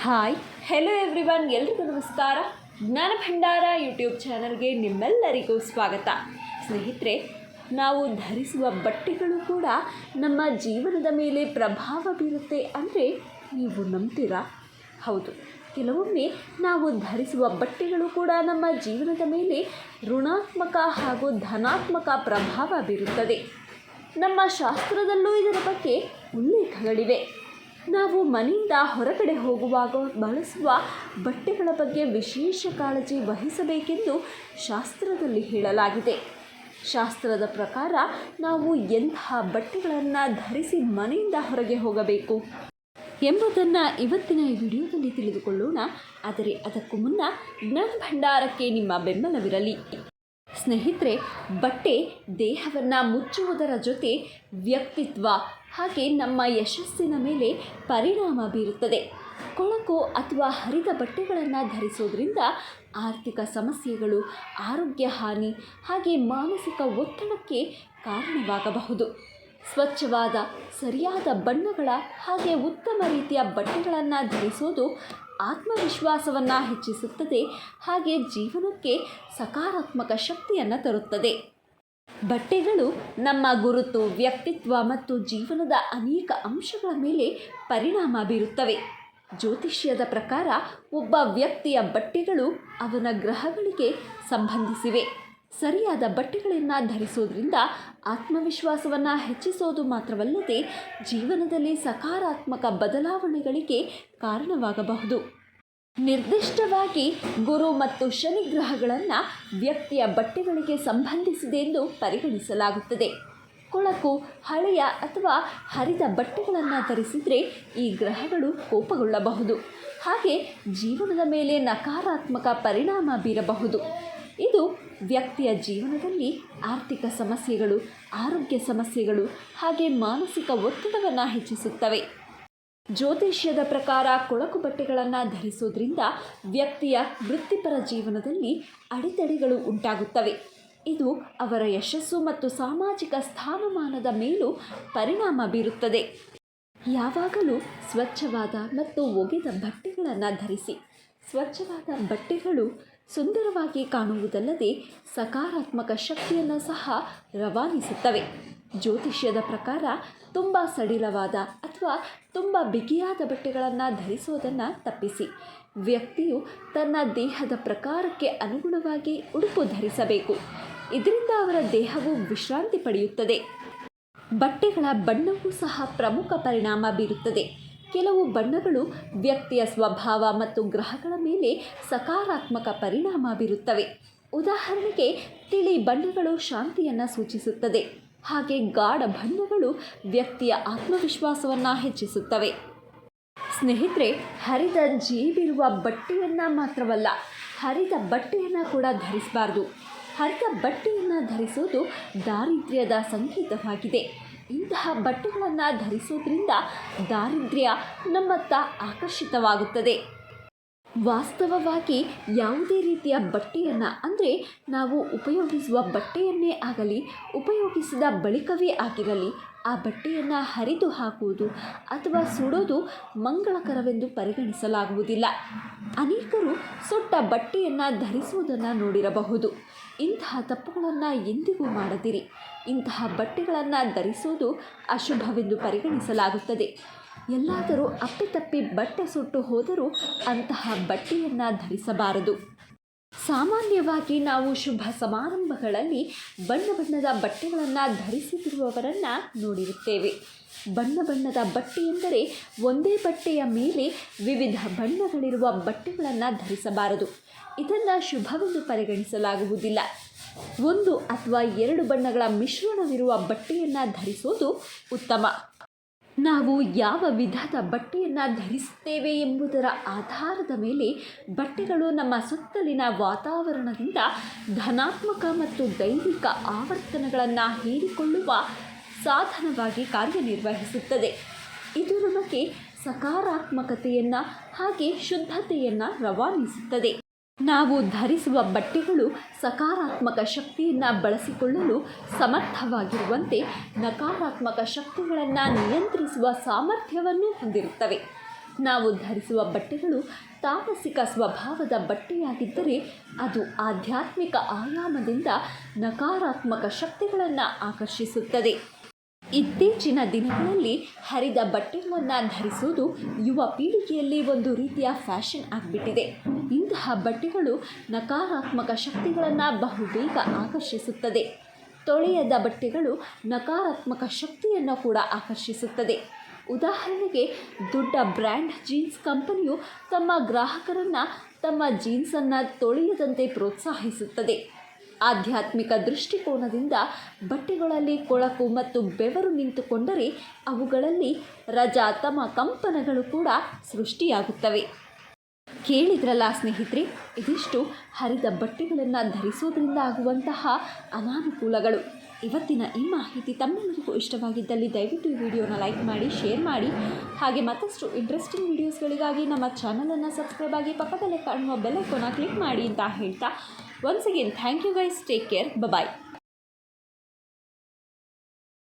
Hi hello everyone, ಎಲ್ರಿಗೂ ನಮಸ್ಕಾರ. ಜ್ಞಾನ ಭಂಡಾರ ಯೂಟ್ಯೂಬ್ ಚಾನಲ್ಗೆ ನಿಮ್ಮೆಲ್ಲರಿಗೂ ಸ್ವಾಗತ. ಸ್ನೇಹಿತರೆ, ನಾವು ಧರಿಸುವ ಬಟ್ಟೆಗಳು ಕೂಡ ನಮ್ಮ ಜೀವನದ ಮೇಲೆ ಪ್ರಭಾವ ಬೀರುತ್ತೆ ಅಂದರೆ ನೀವು ನಂಬ್ತೀರಾ? ಹೌದು, ಕೆಲವೊಮ್ಮೆ ನಾವು ಧರಿಸುವ ಬಟ್ಟೆಗಳು ಕೂಡ ನಮ್ಮ ಜೀವನದ ಮೇಲೆ ಋಣಾತ್ಮಕ ಹಾಗೂ ಧನಾತ್ಮಕ ಪ್ರಭಾವ ಬೀರುತ್ತದೆ. ನಮ್ಮ ಶಾಸ್ತ್ರದಲ್ಲೂ ಇದರ ಬಗ್ಗೆ ಉಲ್ಲೇಖಗಳಿವೆ. ನಾವು ಮನೆಯಿಂದ ಹೊರಗಡೆ ಹೋಗುವಾಗ ಬಳಸುವ ಬಟ್ಟೆಗಳ ಬಗ್ಗೆ ವಿಶೇಷ ಕಾಳಜಿ ವಹಿಸಬೇಕೆಂದು ಶಾಸ್ತ್ರದಲ್ಲಿ ಹೇಳಲಾಗಿದೆ. ಶಾಸ್ತ್ರದ ಪ್ರಕಾರ ನಾವು ಎಂತಹ ಬಟ್ಟೆಗಳನ್ನು ಧರಿಸಿ ಮನೆಯಿಂದ ಹೊರಗೆ ಹೋಗಬೇಕು ಎಂಬುದನ್ನು ಇವತ್ತಿನ ಈ ವಿಡಿಯೋದಲ್ಲಿ ತಿಳಿದುಕೊಳ್ಳೋಣ. ಆದರೆ ಅದಕ್ಕೂ ಮುನ್ನ ಜ್ಞಾನ ಭಂಡಾರಕ್ಕೆ ನಿಮ್ಮ ಬೆಂಬಲವಿರಲಿ. ಸ್ನೇಹಿತರೆ, ಬಟ್ಟೆ ದೇಹವನ್ನು ಮುಚ್ಚುವುದರ ಜೊತೆ ವ್ಯಕ್ತಿತ್ವ ಹಾಗೆ ನಮ್ಮ ಯಶಸ್ಸಿನ ಮೇಲೆ ಪರಿಣಾಮ ಬೀರುತ್ತದೆ. ಕೊಳಕು ಅಥವಾ ಹರಿದ ಬಟ್ಟೆಗಳನ್ನು ಧರಿಸೋದ್ರಿಂದ ಆರ್ಥಿಕ ಸಮಸ್ಯೆಗಳು, ಆರೋಗ್ಯ ಹಾನಿ ಹಾಗೆ ಮಾನಸಿಕ ಒತ್ತಡಕ್ಕೆ ಕಾರಣವಾಗಬಹುದು. ಸ್ವಚ್ಛವಾದ, ಸರಿಯಾದ ಬಣ್ಣಗಳ ಹಾಗೆ ಉತ್ತಮ ರೀತಿಯ ಬಟ್ಟೆಗಳನ್ನು ಧರಿಸೋದು ಆತ್ಮವಿಶ್ವಾಸವನ್ನು ಹೆಚ್ಚಿಸುತ್ತದೆ ಹಾಗೆ ಜೀವನಕ್ಕೆ ಸಕಾರಾತ್ಮಕ ಶಕ್ತಿಯನ್ನು ತರುತ್ತದೆ. ಬಟ್ಟೆಗಳು ನಮ್ಮ ಗುರುತು, ವ್ಯಕ್ತಿತ್ವ ಮತ್ತು ಜೀವನದ ಅನೇಕ ಅಂಶಗಳ ಮೇಲೆ ಪರಿಣಾಮ ಬೀರುತ್ತವೆ. ಜ್ಯೋತಿಷ್ಯದ ಪ್ರಕಾರ ಒಬ್ಬ ವ್ಯಕ್ತಿಯ ಬಟ್ಟೆಗಳು ಅವನ ಗ್ರಹಗಳಿಗೆ ಸಂಬಂಧಿಸಿವೆ. ಸರಿಯಾದ ಬಟ್ಟೆಗಳನ್ನು ಧರಿಸೋದ್ರಿಂದ ಆತ್ಮವಿಶ್ವಾಸವನ್ನು ಹೆಚ್ಚಿಸೋದು ಮಾತ್ರವಲ್ಲದೆ ಜೀವನದಲ್ಲಿ ಸಕಾರಾತ್ಮಕ ಬದಲಾವಣೆಗಳಿಗೆ ಕಾರಣವಾಗಬಹುದು. ನಿರ್ದಿಷ್ಟವಾಗಿ ಗುರು ಮತ್ತು ಶನಿ ಗ್ರಹಗಳನ್ನು ವ್ಯಕ್ತಿಯ ಬಟ್ಟೆಗಳಿಗೆ ಸಂಬಂಧಿಸಿದೆ ಎಂದು ಪರಿಗಣಿಸಲಾಗುತ್ತದೆ. ಕೊಳಕು, ಹಳೆಯ ಅಥವಾ ಹರಿದ ಬಟ್ಟೆಗಳನ್ನು ಧರಿಸಿದರೆ ಈ ಗ್ರಹಗಳು ಕೋಪಗೊಳ್ಳಬಹುದು ಹಾಗೆ ಜೀವನದ ಮೇಲೆ ನಕಾರಾತ್ಮಕ ಪರಿಣಾಮ ಬೀರಬಹುದು. ಇದು ವ್ಯಕ್ತಿಯ ಜೀವನದಲ್ಲಿ ಆರ್ಥಿಕ ಸಮಸ್ಯೆಗಳು, ಆರೋಗ್ಯ ಸಮಸ್ಯೆಗಳು ಹಾಗೆ ಮಾನಸಿಕ ಒತ್ತಡವನ್ನು ಹೆಚ್ಚಿಸುತ್ತವೆ. ಜ್ಯೋತಿಷ್ಯದ ಪ್ರಕಾರ ಕೊಳಕು ಬಟ್ಟೆಗಳನ್ನು ಧರಿಸೋದ್ರಿಂದ ವ್ಯಕ್ತಿಯ ವೃತ್ತಿಪರ ಜೀವನದಲ್ಲಿ ಅಡೆತಡೆಗಳು ಉಂಟಾಗುತ್ತವೆ. ಇದು ಅವರ ಯಶಸ್ಸು ಮತ್ತು ಸಾಮಾಜಿಕ ಸ್ಥಾನಮಾನದ ಮೇಲೂ ಪರಿಣಾಮ ಬೀರುತ್ತದೆ. ಯಾವಾಗಲೂ ಸ್ವಚ್ಛವಾದ ಮತ್ತು ಒಗೆದ ಬಟ್ಟೆಗಳನ್ನು ಧರಿಸಿ. ಸ್ವಚ್ಛವಾದ ಬಟ್ಟೆಗಳು ಸುಂದರವಾಗಿ ಕಾಣುವುದಲ್ಲದೆ ಸಕಾರಾತ್ಮಕ ಶಕ್ತಿಯನ್ನು ಸಹ ರವಾನಿಸುತ್ತವೆ. ಜ್ಯೋತಿಷ್ಯದ ಪ್ರಕಾರ ತುಂಬ ಸಡಿಲವಾದ ಅಥವಾ ತುಂಬ ಬಿಗಿಯಾದ ಬಟ್ಟೆಗಳನ್ನು ಧರಿಸೋದನ್ನು ತಪ್ಪಿಸಿ. ವ್ಯಕ್ತಿಯು ತನ್ನ ದೇಹದ ಪ್ರಕಾರಕ್ಕೆ ಅನುಗುಣವಾಗಿ ಉಡುಪು ಧರಿಸಬೇಕು. ಇದರಿಂದ ಅವರ ದೇಹವು ವಿಶ್ರಾಂತಿ ಪಡೆಯುತ್ತದೆ. ಬಟ್ಟೆಗಳ ಬಣ್ಣವೂ ಸಹ ಪ್ರಮುಖ ಪರಿಣಾಮ ಬೀರುತ್ತದೆ. ಕೆಲವು ಬಣ್ಣಗಳು ವ್ಯಕ್ತಿಯ ಸ್ವಭಾವ ಮತ್ತು ಗ್ರಹಗಳ ಮೇಲೆ ಸಕಾರಾತ್ಮಕ ಪರಿಣಾಮ ಬೀರುತ್ತವೆ. ಉದಾಹರಣೆಗೆ, ತಿಳಿ ಬಣ್ಣಗಳು ಶಾಂತಿಯನ್ನು ಸೂಚಿಸುತ್ತದೆ ಹಾಗೆ ಗಾಢ ಬಣ್ಣಗಳು ವ್ಯಕ್ತಿಯ ಆತ್ಮವಿಶ್ವಾಸವನ್ನು ಹೆಚ್ಚಿಸುತ್ತವೆ. ಸ್ನೇಹಿತರೆ, ಹರಿದ ಜೇಬಿರುವ ಬಟ್ಟೆಯನ್ನು ಮಾತ್ರವಲ್ಲ, ಹರಿದ ಬಟ್ಟೆಯನ್ನು ಕೂಡ ಧರಿಸಬಾರ್ದು. ಹರಿದ ಬಟ್ಟೆಯನ್ನು ಧರಿಸೋದು ದಾರಿದ್ರ್ಯದ ಸಂಕೇತವಾಗಿದೆ. ಇಂತಹ ಬಟ್ಟೆಗಳನ್ನು ಧರಿಸೋದ್ರಿಂದ ದಾರಿದ್ರ್ಯ ನಮ್ಮತ್ತ ಆಕರ್ಷಿತವಾಗುತ್ತದೆ. ವಾಸ್ತವವಾಗಿ ಯಾವುದೇ ರೀತಿಯ ಬಟ್ಟೆಯನ್ನು ಅಂದರೆ ನಾವು ಉಪಯೋಗಿಸುವ ಬಟ್ಟೆಯನ್ನೇ ಆಗಲಿ, ಉಪಯೋಗಿಸಿದ ಬಳಿಕವೇ ಆಗಿರಲಿ, ಆ ಬಟ್ಟೆಯನ್ನು ಹರಿದು ಹಾಕುವುದು ಅಥವಾ ಸುಡೋದು ಮಂಗಳಕರವೆಂದು ಪರಿಗಣಿಸಲಾಗುವುದಿಲ್ಲ. ಅನೇಕರು ಸುಟ್ಟ ಬಟ್ಟೆಯನ್ನು ಧರಿಸುವುದನ್ನು ನೋಡಿರಬಹುದು. ಇಂತಹ ತಪ್ಪುಗಳನ್ನು ಎಂದಿಗೂ ಮಾಡದಿರಿ. ಇಂತಹ ಬಟ್ಟೆಗಳನ್ನು ಧರಿಸೋದು ಅಶುಭವೆಂದು ಪರಿಗಣಿಸಲಾಗುತ್ತದೆ. ಎಲ್ಲಾದರೂ ಅಪ್ಪಿತಪ್ಪಿ ಬಟ್ಟೆ ಸುಟ್ಟು ಹೋದರೂ ಅಂತಹ ಬಟ್ಟೆಯನ್ನು ಧರಿಸಬಾರದು. ಸಾಮಾನ್ಯವಾಗಿ ನಾವು ಶುಭ ಸಮಾರಂಭಗಳಲ್ಲಿ ಬಣ್ಣ ಬಣ್ಣದ ಬಟ್ಟೆಗಳನ್ನು ಧರಿಸಿರುವವರನ್ನು ನೋಡಿರುತ್ತೇವೆ. ಬಣ್ಣ ಬಣ್ಣದ ಬಟ್ಟೆ ಎಂದರೆ ಒಂದೇ ಬಟ್ಟೆಯ ಮೇಲೆ ವಿವಿಧ ಬಣ್ಣಗಳಿರುವ ಬಟ್ಟೆಗಳನ್ನು ಧರಿಸಬಾರದು. ಇದನ್ನು ಶುಭವೆಂದು ಪರಿಗಣಿಸಲಾಗುವುದಿಲ್ಲ. ಒಂದು ಅಥವಾ ಎರಡು ಬಣ್ಣಗಳ ಮಿಶ್ರಣವಿರುವ ಬಟ್ಟೆಯನ್ನು ಧರಿಸೋದು ಉತ್ತಮ. ನಾವು ಯಾವ ವಿಧದ ಬಟ್ಟೆಯನ್ನು ಧರಿಸುತ್ತೇವೆ ಎಂಬುದರ ಆಧಾರದ ಮೇಲೆ ಬಟ್ಟೆಗಳು ನಮ್ಮ ಸುತ್ತಲಿನ ವಾತಾವರಣದಿಂದ ಧನಾತ್ಮಕ ಮತ್ತು ದೈವಿಕ ಆವರ್ತನಗಳನ್ನು ಹೀರಿಕೊಳ್ಳುವ ಸಾಧನವಾಗಿ ಕಾರ್ಯನಿರ್ವಹಿಸುತ್ತದೆ. ಇದು ನಮಗೆ ಸಕಾರಾತ್ಮಕತೆಯನ್ನು ಹಾಗೆ ಶುದ್ಧತೆಯನ್ನು ರವಾನಿಸುತ್ತದೆ. ನಾವು ಧರಿಸುವ ಬಟ್ಟೆಗಳು ಸಕಾರಾತ್ಮಕ ಶಕ್ತಿಯನ್ನು ಬಳಸಿಕೊಳ್ಳಲು ಸಮರ್ಥವಾಗಿರುವಂತೆ ನಕಾರಾತ್ಮಕ ಶಕ್ತಿಗಳನ್ನು ನಿಯಂತ್ರಿಸುವ ಸಾಮರ್ಥ್ಯವನ್ನು ಹೊಂದಿರುತ್ತವೆ. ನಾವು ಧರಿಸುವ ಬಟ್ಟೆಗಳು ತಾಮಸಿಕ ಸ್ವಭಾವದ ಬಟ್ಟೆಯಾಗಿದ್ದರೆ ಅದು ಆಧ್ಯಾತ್ಮಿಕ ಆಯಾಮದಿಂದ ನಕಾರಾತ್ಮಕ ಶಕ್ತಿಗಳನ್ನು ಆಕರ್ಷಿಸುತ್ತದೆ. ಇತ್ತೀಚಿನ ದಿನಗಳಲ್ಲಿ ಹರಿದ ಬಟ್ಟೆಗಳನ್ನು ಧರಿಸುವುದು ಯುವ ಪೀಳಿಗೆಯಲ್ಲಿ ಒಂದು ರೀತಿಯ ಫ್ಯಾಷನ್ ಆಗಿಬಿಟ್ಟಿದೆ. ಇಂತಹ ಬಟ್ಟೆಗಳು ನಕಾರಾತ್ಮಕ ಶಕ್ತಿಗಳನ್ನು ಬಹುಬೇಗ ಆಕರ್ಷಿಸುತ್ತದೆ. ತೊಳೆಯದ ಬಟ್ಟೆಗಳು ನಕಾರಾತ್ಮಕ ಶಕ್ತಿಯನ್ನು ಕೂಡ ಆಕರ್ಷಿಸುತ್ತದೆ. ಉದಾಹರಣೆಗೆ, ದೊಡ್ಡ ಬ್ರ್ಯಾಂಡ್ ಜೀನ್ಸ್ ಕಂಪನಿಯು ತಮ್ಮ ಗ್ರಾಹಕರನ್ನು ತಮ್ಮ ಜೀನ್ಸನ್ನು ತೊಳೆಯದಂತೆ ಪ್ರೋತ್ಸಾಹಿಸುತ್ತದೆ. ಆಧ್ಯಾತ್ಮಿಕ ದೃಷ್ಟಿಕೋನದಿಂದ ಬಟ್ಟೆಗಳಲ್ಲಿ ಕೊಳಕು ಮತ್ತು ಬೆವರು ನಿಂತುಕೊಂಡರೆ ಅವುಗಳಲ್ಲಿ ರಜಾತಮ ಕಂಪನಗಳು ಕೂಡ ಸೃಷ್ಟಿಯಾಗುತ್ತವೆ. ಕೇಳಿದ್ರಲ್ಲ ಸ್ನೇಹಿತರೆ, ಇದಿಷ್ಟು ಹರಿದ ಬಟ್ಟೆಗಳನ್ನು ಧರಿಸೋದ್ರಿಂದ ಆಗುವಂತಹ ಅನಾನುಕೂಲಗಳು. ಇವತ್ತಿನ ಈ ಮಾಹಿತಿ ತಮ್ಮೆಲ್ಲರಿಗೂ ಇಷ್ಟವಾಗಿದ್ದಲ್ಲಿ ದಯವಿಟ್ಟು ಈ ವಿಡಿಯೋನ ಲೈಕ್ ಮಾಡಿ, ಶೇರ್ ಮಾಡಿ. ಹಾಗೆ ಮತ್ತಷ್ಟು ಇಂಟ್ರೆಸ್ಟಿಂಗ್ ವೀಡಿಯೋಸ್ಗಳಿಗಾಗಿ ನಮ್ಮ ಚಾನಲನ್ನು ಸಬ್ಸ್ಕ್ರೈಬ್ ಆಗಿ ಪಕ್ಕದಲ್ಲೇ ಕಾಣುವ ಬೆಲ್ ಐಕಾನ್ನ ಕ್ಲಿಕ್ ಮಾಡಿ ಅಂತ ಹೇಳ್ತಾ, once again thank you guys, take care, bye.